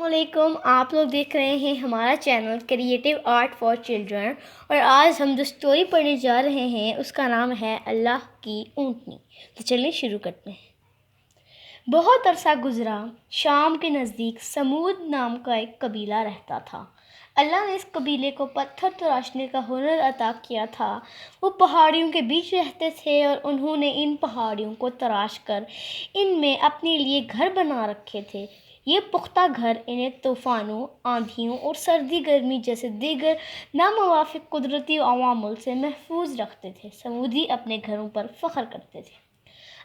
علیکم، آپ لوگ دیکھ رہے ہیں ہمارا channel creative art for children, اور آج ہم جو اسٹوری پڑھنے جا رہے ہیں اس کا نام ہے اللہ کی اونٹنی۔ تو چلیں شروع کرتے ہیں۔ بہت عرصہ گزرا، شام کے نزدیک سمود نام کا ایک قبیلہ رہتا تھا۔ اللہ نے اس قبیلے کو پتھر تراشنے کا ہنر عطا کیا تھا۔ وہ پہاڑیوں کے بیچ رہتے تھے اور انہوں نے ان پہاڑیوں کو تراش کر ان میں اپنے لیے گھر بنا رکھے تھے۔ یہ پختہ گھر انہیں طوفانوں، آندھیوں اور سردی گرمی جیسے دیگر ناموافق قدرتی عوامل سے محفوظ رکھتے تھے۔ سمودی اپنے گھروں پر فخر کرتے تھے۔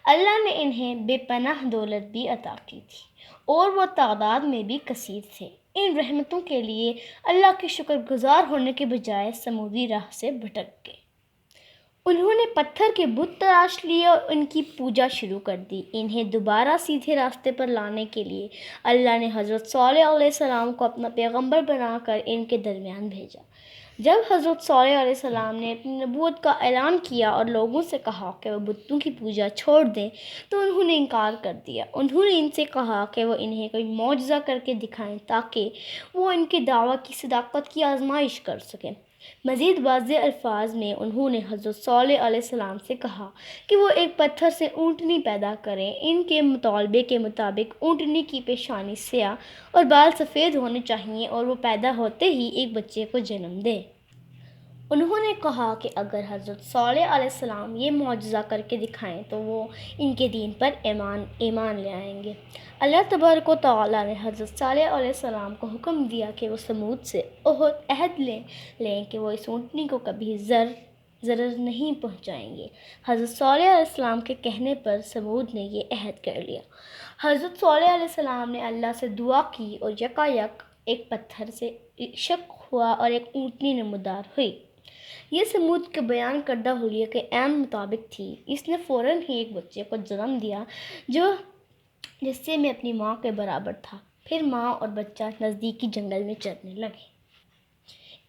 اللہ نے انہیں بے پناہ دولت بھی عطا کی تھی اور وہ تعداد میں بھی کثیر تھے۔ ان رحمتوں کے لیے اللہ کے شکر گزار ہونے کے بجائے سمودی راہ سے بھٹک گئے۔ انہوں نے پتھر کے بت تراش لیے اور ان کی پوجا شروع کر دی۔ انہیں دوبارہ سیدھے راستے پر لانے کے لیے اللہ نے حضرت صالح علیہ السلام کو اپنا پیغمبر بنا کر ان کے درمیان بھیجا۔ جب حضرت صالح علیہ السلام نے اپنی نبوت کا اعلان کیا اور لوگوں سے کہا کہ وہ بتوں کی پوجا چھوڑ دیں تو انہوں نے انکار کر دیا۔ انہوں نے ان سے کہا کہ وہ انہیں کوئی معجزہ کر کے دکھائیں تاکہ وہ ان کے دعویٰ کی صداقت کی آزمائش کر سکیں۔ مزید واضح الفاظ میں انہوں نے حضرت صالح علیہ السلام سے کہا کہ وہ ایک پتھر سے اونٹنی پیدا کریں۔ ان کے مطالبے کے مطابق اونٹنی کی پیشانی سیاہ اور بال سفید ہونے چاہیے اور وہ پیدا ہوتے ہی ایک بچے کو جنم دے۔ انہوں نے کہا کہ اگر حضرت صالح علیہ السلام یہ معجزہ کر کے دکھائیں تو وہ ان کے دین پر ایمان لے آئیں گے۔ اللہ تبارک و تعالیٰ نے حضرت صالح علیہ السلام کو حکم دیا کہ وہ سمود سے عہد لیں کہ وہ اس اونٹنی کو کبھی ضرر نہیں پہنچائیں گے۔ حضرت صالح علیہ السلام کے کہنے پر سمود نے یہ عہد کر لیا۔ حضرت صالح علیہ السلام نے اللہ سے دعا کی اور یکایک ایک پتھر سے شق ہوا اور ایک اونٹنی نمودار ہوئی۔ یہ سمود کے بیان کردہ حلیے کے عین مطابق تھی۔ اس نے فوراً ہی ایک بچے کو جنم دیا جو حصے میں اپنی ماں کے برابر تھا۔ پھر ماں اور بچہ نزدیکی جنگل میں چرنے لگے۔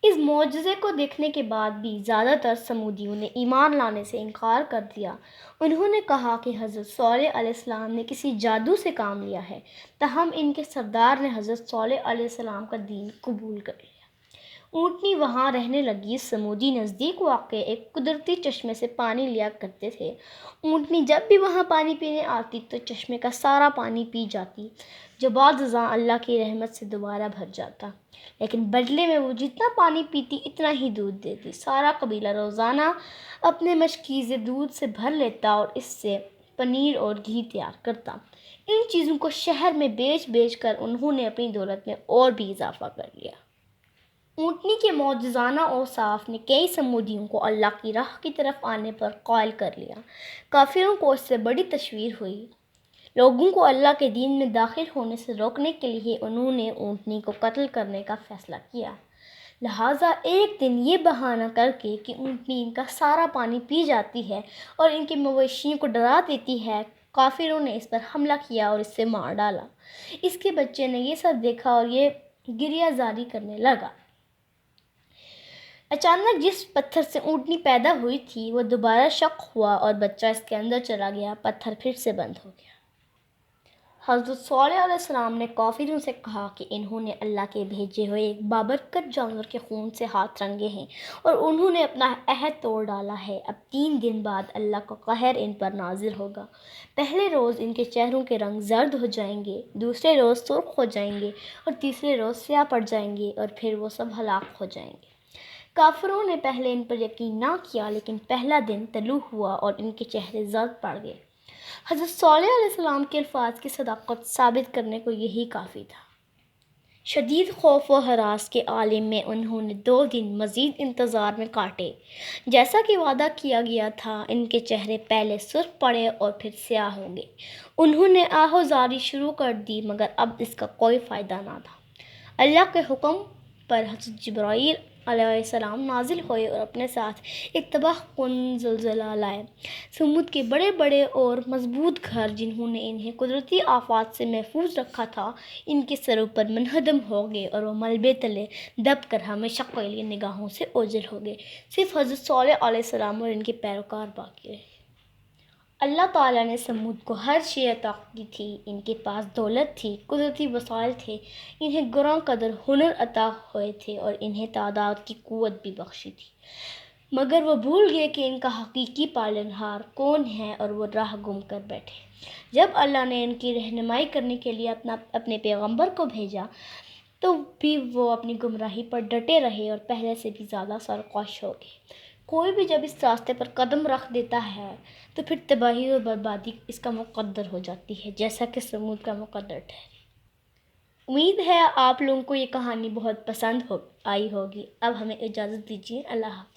اس معجزے کو دیکھنے کے بعد بھی زیادہ تر سمودیوں نے ایمان لانے سے انکار کر دیا۔ انہوں نے کہا کہ حضرت صالح علیہ السلام نے کسی جادو سے کام لیا ہے، تاہم ان کے سردار نے حضرت صالح علیہ السلام کا دین قبول کر لیا۔ اونٹنی وہاں رہنے لگی۔ سمودی نزدیک واقع ایک قدرتی چشمے سے پانی لیا کرتے تھے۔ اونٹنی جب بھی وہاں پانی پینے آتی تو چشمے کا سارا پانی پی جاتی، جو بعد ازاں اللہ کی رحمت سے دوبارہ بھر جاتا، لیکن بدلے میں وہ جتنا پانی پیتی اتنا ہی دودھ دیتی۔ سارا قبیلہ روزانہ اپنے مشکیزے دودھ سے بھر لیتا اور اس سے پنیر اور گھی تیار کرتا۔ ان چیزوں کو شہر میں بیچ کر انہوں نے اپنی دولت میں اور بھی اضافہ کر لیا۔ اونٹنی کے معجزانہ اوصاف نے کئی سمودیوں کو اللہ کی راہ کی طرف آنے پر قائل کر لیا۔ کافروں کو اس سے بڑی تشویش ہوئی۔ لوگوں کو اللہ کے دین میں داخل ہونے سے روکنے کے لیے انہوں نے اونٹنی کو قتل کرنے کا فیصلہ کیا۔ لہٰذا ایک دن یہ بہانہ کر کے کہ اونٹنی ان کا سارا پانی پی جاتی ہے اور ان کے مویشیوں کو ڈرا دیتی ہے، کافروں نے اس پر حملہ کیا اور اسے مار ڈالا۔ اس کے بچے نے یہ سب دیکھا اور یہ گریہ زاری کرنے لگا۔ اچانک جس پتھر سے اونٹنی پیدا ہوئی تھی وہ دوبارہ شق ہوا اور بچہ اس کے اندر چلا گیا۔ پتھر پھر سے بند ہو گیا۔ حضرت صالح علیہ السلام نے کافروں سے کہا کہ انہوں نے اللہ کے بھیجے ہوئے ایک بابرکت جانور کے خون سے ہاتھ رنگے ہیں اور انہوں نے اپنا عہد توڑ ڈالا ہے۔ اب 3 دن بعد اللہ کا قہر ان پر نازل ہوگا۔ پہلے روز ان کے چہروں کے رنگ زرد ہو جائیں گے، دوسرے روز سرخ ہو جائیں گے اور تیسرے روز سیاہ پڑ جائیں گے اور پھر وہ سب ہلاک ہو جائیں گے۔ کافروں نے پہلے ان پر یقین نہ کیا، لیکن پہلا دن طلوع ہوا اور ان کے چہرے زرد پڑ گئے۔ حضرت صالح علیہ السلام کے الفاظ کی صداقت ثابت کرنے کو یہی کافی تھا۔ شدید خوف و ہراس کے عالم میں انہوں نے 2 دن مزید انتظار میں کاٹے۔ جیسا کہ وعدہ کیا گیا تھا، ان کے چہرے پہلے سرخ پڑے اور پھر سیاہ ہو گئے۔ انہوں نے آہوزاری شروع کر دی، مگر اب اس کا کوئی فائدہ نہ تھا۔ اللہ کے حکم پر حضرت جبرائیل علیہ السلام نازل ہوئے اور اپنے ساتھ ایک تباہ کن زلزلہ لائے۔ سمود کے بڑے بڑے اور مضبوط گھر جنہوں نے انہیں قدرتی آفات سے محفوظ رکھا تھا، ان کے سروں پر منہدم ہو گئے اور وہ ملبے تلے دب کر ہمیشہ کے لیے نگاہوں سے اوجھل ہو گئے۔ صرف حضرت صالح علیہ السلام اور ان کے پیروکار باقی رہے۔ اللہ تعالیٰ نے سمود کو ہر شے عطا کی تھی، ان کے پاس دولت تھی، قدرتی وسائل تھے، انہیں گراں قدر ہنر عطا ہوئے تھے اور انہیں تعداد کی قوت بھی بخشی تھی، مگر وہ بھول گئے کہ ان کا حقیقی پالنہار کون ہے اور وہ راہ گم کر بیٹھے۔ جب اللہ نے ان کی رہنمائی کرنے کے لیے اپنے پیغمبر کو بھیجا تو بھی وہ اپنی گمراہی پر ڈٹے رہے اور پہلے سے بھی زیادہ سرکش ہو گئے۔ کوئی بھی جب اس راستے پر قدم رکھ دیتا ہے تو پھر تباہی اور بربادی اس کا مقدر ہو جاتی ہے، جیسا کہ سمود کا مقدر ٹھہری۔ امید ہے آپ لوگوں کو یہ کہانی بہت پسند آئی ہوگی۔ اب ہمیں اجازت دیجیے، اللہ حافظ۔